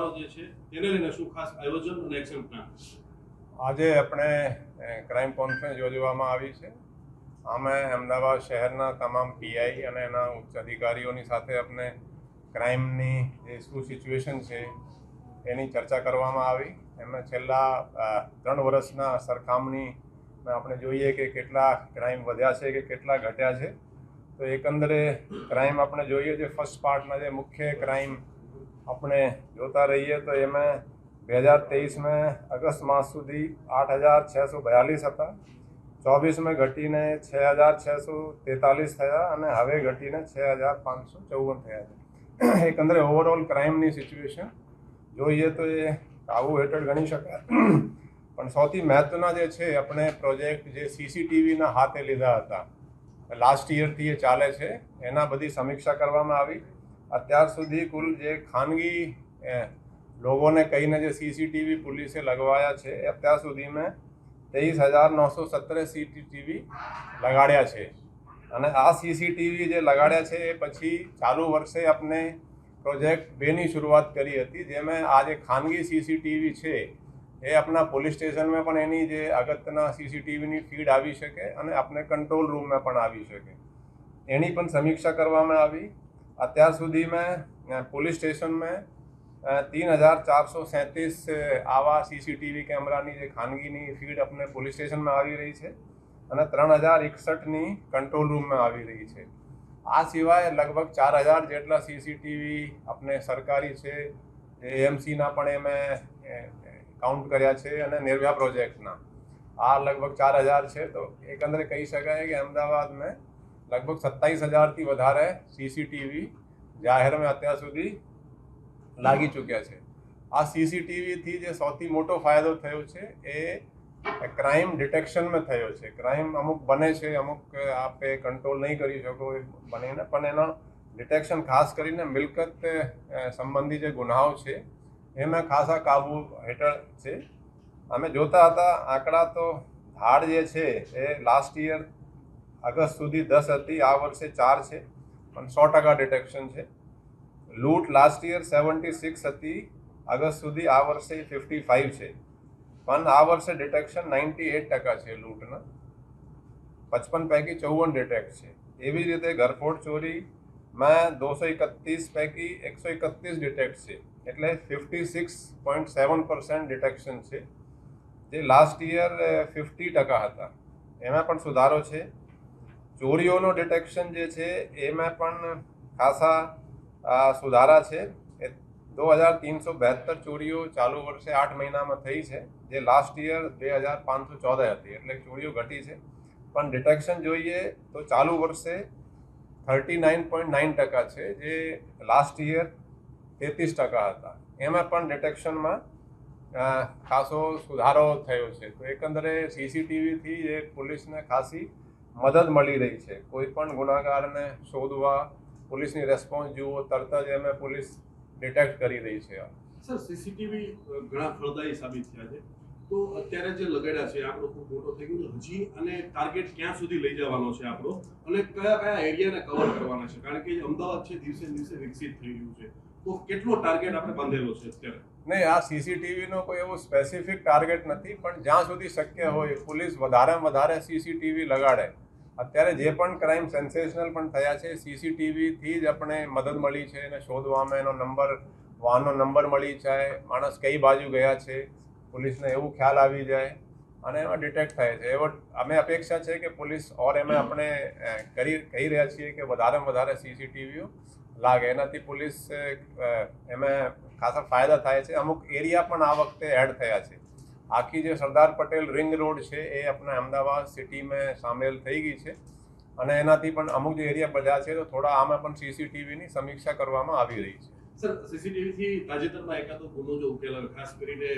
સુધારો જે છે તેને લઈને શું ખાસ આયોજન અને એક્શન પ્લાન? આજે આપણે ક્રાઇમ કોન્ફરન્સ યોજવામાં આવી છે. અમે અમદાવાદ શહેરના તમામ પીઆઈ અને એના ઉચ્ચ અધિકારીઓની સાથે આપણે ક્રાઇમની જે શું સિચ્યુએશન છે એની ચર્ચા કરવામાં આવી. એમાં છેલ્લા 3 વર્ષના સરખામણીમાં આપણે જોઈએ કે કેટલા ક્રાઇમ વધ્યા છે કે કેટલા ઘટ્યા છે. તો એકંદરે ક્રાઇમ આપણે જોઈએ જે ફર્સ્ટ પાર્ટના જે મુખ્ય ક્રાઇમ આપણે જોતા રહીએ તો એમાં 2023 અગસ્ત માસ સુધી 8,642 હતા. 24 ઘટીને 6,643 થયા અને હવે ઘટીને 6,554 થયા છે. એકંદરે ઓવરઓલ ક્રાઇમની સિચ્યુએશન જોઈએ તો એ કાબુ હેઠળ ગણી શકાય. પણ સૌથી મહત્વના જે છે આપણે પ્રોજેક્ટ જે સીસીટીવીના હાથે લીધા હતા લાસ્ટ યરથી એ ચાલે છે એના બધી સમીક્ષા કરવામાં આવી. અત્યાર સુધી કુલ જે ખાનગી લોકોને કહીને જે સીસીટીવી પોલીસે લગવાયા છે અત્યાર સુધીમાં 23,917 સીસીટીવી લગાડ્યા છે. અને આ સીસીટીવી જે લગાડ્યા છે એ પછી ચાલુ વર્ષે આપણે પ્રોજેક્ટ 2ની શરૂઆત કરી હતી, જેમાં આ જે ખાનગી સીસીટીવી છે એ આપણા પોલીસ સ્ટેશનમાં પણ એની જે અગત્યના સીસીટીવીની ફીડ આવી શકે અને આપણે કંટ્રોલ રૂમમાં પણ આવી શકે એની પણ સમીક્ષા કરવામાં આવી. અત્યાર સુધીમાં પોલીસ સ્ટેશનમાં 3,437 આવા સીસીટીવી કેમેરાની જે ખાનગીની ફીડ આપણે પોલીસ સ્ટેશનમાં આવી રહી છે અને 3,061ની કંટ્રોલ રૂમમાં આવી રહી છે. આ સિવાય લગભગ 4,000 જેટલા સીસીટીવી આપણે સરકારી છે, એએમસીના પણ એમાં કાઉન્ટ કર્યા છે અને નિર્ભયા પ્રોજેક્ટના આ લગભગ 4,000 છે. તો એકંદરે કહી શકાય કે અમદાવાદમાં લગભગ 27,000થી વધારે સીસીટીવી જાહેરમાં અત્યાર સુધી લાગી ચૂક્યા છે. આ સીસીટીવીથી જે સૌથી મોટો ફાયદો થયો છે એ ક્રાઇમ ડિટેક્શનમાં થયો છે. ક્રાઇમ અમુક બને છે, અમુક આપે કંટ્રોલ નહીં કરી શકો બનીને, પણ એનો ડિટેક્શન ખાસ કરીને મિલકત સંબંધી જે ગુનાઓ છે એમાં ખાસા કાબુ હેઠળ છે. અમે જોતા હતા આંકડા તો ધાડ જે છે એ લાસ્ટ યર અગસ્ત સુધી 10 હતી, આ વર્ષે 4 છે પણ 100% ડિટેક્શન છે. લૂંટ લાસ્ટ યર 76 હતી અગસ્ત સુધી, આ વર્ષે 55 છે પણ આ વર્ષે ડિટેક્શન 98% છે. લૂંટના 55 પૈકી 54 ડિટેક્ટ છે. એવી રીતે ઘરફોડ ચોરીમાં 231 પૈકી 131 ડિટેક્ટ છે, એટલે 56.7% ડિટેક્શન છે, જે લાસ્ટ યર 50% હતા. એમાં પણ સુધારો છે. ચોરીઓનો ડિટેક્શન જે છે એમાં પણ ખાસા સુધારા છે. 2,372 ચોરીઓ ચાલુ વર્ષે 8 મહિનામાં થઈ છે, જે લાસ્ટ યર 2,514 હતી, એટલે ચોરીઓ ઘટી છે. પણ ડિટેક્શન જોઈએ તો ચાલુ વર્ષે 39.9% છે, જે લાસ્ટ યર 33% હતા. એમાં પણ ડિટેક્શનમાં ખાસો સુધારો થયો છે. તો એકંદરે સીસીટીવીથી એ પોલીસને ખાસી મદદ મળી રહી છે. કોઈ પણ ગુનાગારને શોધવા પોલીસની રેસ્પોન્સ જુઓ તરત જ એમાં પોલીસ ડિટેક્ટ કરી રહી છે. સર, સીસીટીવી ઘણા ફળદાયી સાબિત થયા છે. તો અત્યારે જે લગાડ્યા છે આપણો ખૂબ મોટો થઈ ગયો છે હજી, અને ટાર્ગેટ ક્યાં સુધી લઈ જવાનો છે આપણો, અને કયા કયા એરિયાને કવર કરવાના છે? કારણ કે અમદાવાદ છે દિવસે દિવસે વિકસિત થઈ રહ્યું છે, તો કેટલો ટાર્ગેટ આપણે બાંધેલો છે અત્યારે? નહીં, આ સીસીટીવીનો કોઈ એવો સ્પેસિફિક ટાર્ગેટ નથી, પણ જ્યાં સુધી શક્ય હોય પોલીસ વધારેમાં વધારે સીસીટીવી લગાડે. અત્યારે જે પણ ક્રાઇમ સેન્સેશનલ પણ થયા છે સીસીટીવીથી જ આપણે મદદ મળી છે એને શોધવામાં. એનો નંબર, વાહનનો નંબર મળી જાય, માણસ કઈ બાજુ ગયા છે પોલીસને એવું ખ્યાલ આવી જાય અને એમાં ડિટેક્ટ થાય છે. એવો અમે અપેક્ષા છે કે પોલીસ ઓર એમાં આપણે કહી રહ્યા છીએ કે વધારેમાં વધારે સીસીટીવીઓ લાગે. એનાથી પોલીસ એમાં ખાસા ફાયદા થાય છે. અમુક એરિયા પણ આ વખતે એડ થયા છે. આખી જે સરદાર પટેલ રિંગ રોડ છે એ આપણા અમદાવાદ સિટીમાં સામેલ થઈ ગઈ છે અને એનાથી પણ અમુક જે એરિયા બધા છે તો થોડા આમાં પણ સીસીટીવીની સમીક્ષા કરવામાં આવી રહી છે. સર, સીસીટીવીથી તાજેતરમાં એકાદો ગુનો જો ઉકેલાયો, ખાસ કરીને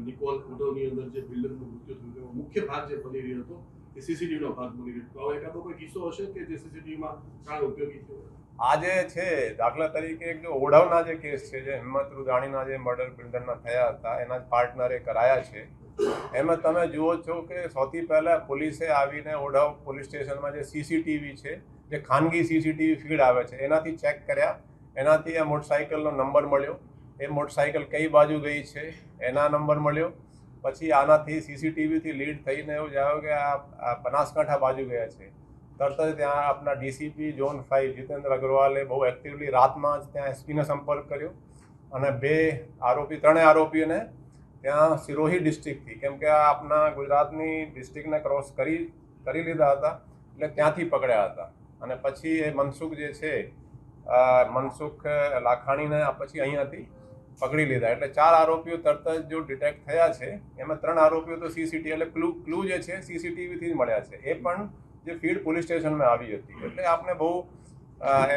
નિકોલ હોટલની અંદર જે બિલ્ડરનું મૃત્યુ થયું, મુખ્ય ભાગ જે બની રહ્યો હતો એ સીસીટીવીનો ભાગ બની રહ્યો હતો. એકાદો કોઈ કિસ્સો હશે કે જે સીસીટીવીમાં કારણ ઉપયોગી થયો? આ જે છે દાખલા તરીકે એક જો ઓઢવના જે કેસ છે, જે હિંમત રૂદાણીના જે મર્ડર બિલ્ડરના થયા હતા એના જ પાર્ટનરે કરાયા છે, એમાં તમે જુઓ છો કે સૌથી પહેલાં પોલીસે આવીને ઓઢવ પોલીસ સ્ટેશનમાં જે સીસીટીવી છે, જે ખાનગી સીસીટીવી ફીડ આવે છે એનાથી ચેક કર્યા. એનાથી આ મોટરસાઇકલનો નંબર મળ્યો એ મોટરસાઇકલ કઈ બાજુ ગઈ છે એના નંબર મળ્યો. પછી આનાથી સીસીટીવીથી લીડ થઈને એવું જાણ્યું કે આ બનાસકાંઠા બાજુ ગયા છે. તરત જ ત્યાં આપણા ડીસીપી ઝોન 5 જીતેન્દ્ર અગ્રવાલે બહુ એક્ટિવલી રાતમાં જ ત્યાં એસપીને સંપર્ક કર્યો અને ત્રણેય આરોપીઓને ત્યાં સિરોહી ડિસ્ટ્રિક્ટથી, કેમ કે આ આપણા ગુજરાતની ડિસ્ટ્રિક્ટને ક્રોસ કરી લીધા હતા એટલે ત્યાંથી પકડ્યા હતા. અને પછી એ મનસુખ જે છે મનસુખ લાખાણીને પછી અહીંયાથી પકડી લીધા. એટલે 4 આરોપીઓ તરત જ જો ડિટેક્ટ થયા છે. એમાં 3 આરોપીઓ તો સીસીટીવી એટલે ક્લુ જે છે સીસીટીવીથી જ મળ્યા છે. એ પણ જે ફીડ પોલીસ સ્ટેશનમાં આવી હતી. એટલે આપણે બહુ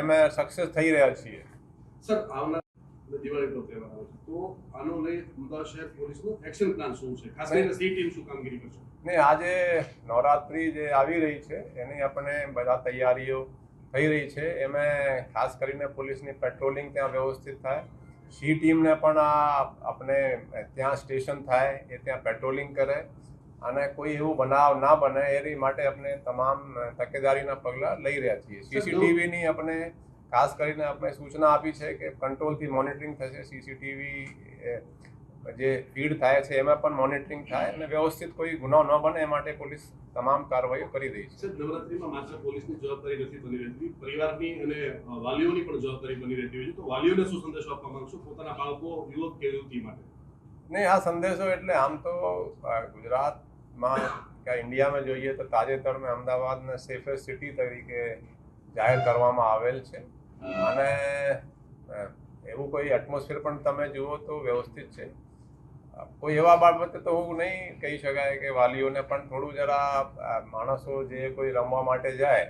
એમાં સક્સેસ થઈ રહ્યા છીએ. સર, આવનાર દિવાળીનો તહેવાર આવે છે, તો આનો લઈ અમદાવાદ શહેર પોલીસનો એક્શન પ્લાન શું છે? ખાસ કરીને સી ટીમ શું કામગીરી કરશે? ને આજે નવરાત્રિ જે આવી રહી છે એની આપણે બધા તૈયારીઓ થઈ રહી છે. એમાં ખાસ કરીને પોલીસની પેટ્રોલિંગ ત્યાં વ્યવસ્થિત થાય. સી ટીમને પણ આપણે ત્યાં સ્ટેશન થાય, એ ત્યાં પેટ્રોલિંગ કરે અને કોઈ એવું બનાવ ના બને એ માટે આપણે તમામ તકેદારીના પગલાં લઈ રહ્યા છીએ. સીસીટીવીની આપણે ખાસ કરીને આપણે સૂચના આપી છે કે કંટ્રોલથી મોનિટરિંગ થશે. સીસીટીવી જે ફીડ થાય છે એમાં પણ મોનિટરિંગ થાય અને વ્યવસ્થિત કોઈ ગુનો ન બને એ માટે પોલીસ તમામ કાર્યવાહીઓ કરી રહી છે. સર, નવરાત્રીમાં માત્ર પોલીસની જવાબદારી નથી બની રહેતી, પરિવારની અને વાલીઓની પણ જવાબદારી બની રહેતી હોય છે. તો વાલીઓને શું સંદેશો આપવા માંગશો પોતાના બાળકો, યુવક કે યુવતી માટે? નહીં, આ સંદેશો એટલે આમ તો ગુજરાતમાં કે ઇન્ડિયામાં જોઈએ તો તાજેતરમાં અમદાવાદને સેફેસ્ટ સિટી તરીકે જાહેર કરવામાં આવેલ છે. અને એવું કોઈ એટમોસ્ફિયર પણ તમે જુઓ તો વ્યવસ્થિત છે. કોઈ એવા બાબતે તો હું નહીં કહી શકાય કે વાલીઓને પણ થોડું જરા માણસો જે કોઈ રમવા માટે જાય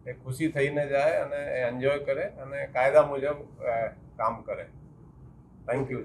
એ ખુશી થઈને જાય અને એન્જોય કરે અને કાયદા મુજબ કામ કરે. Thank you.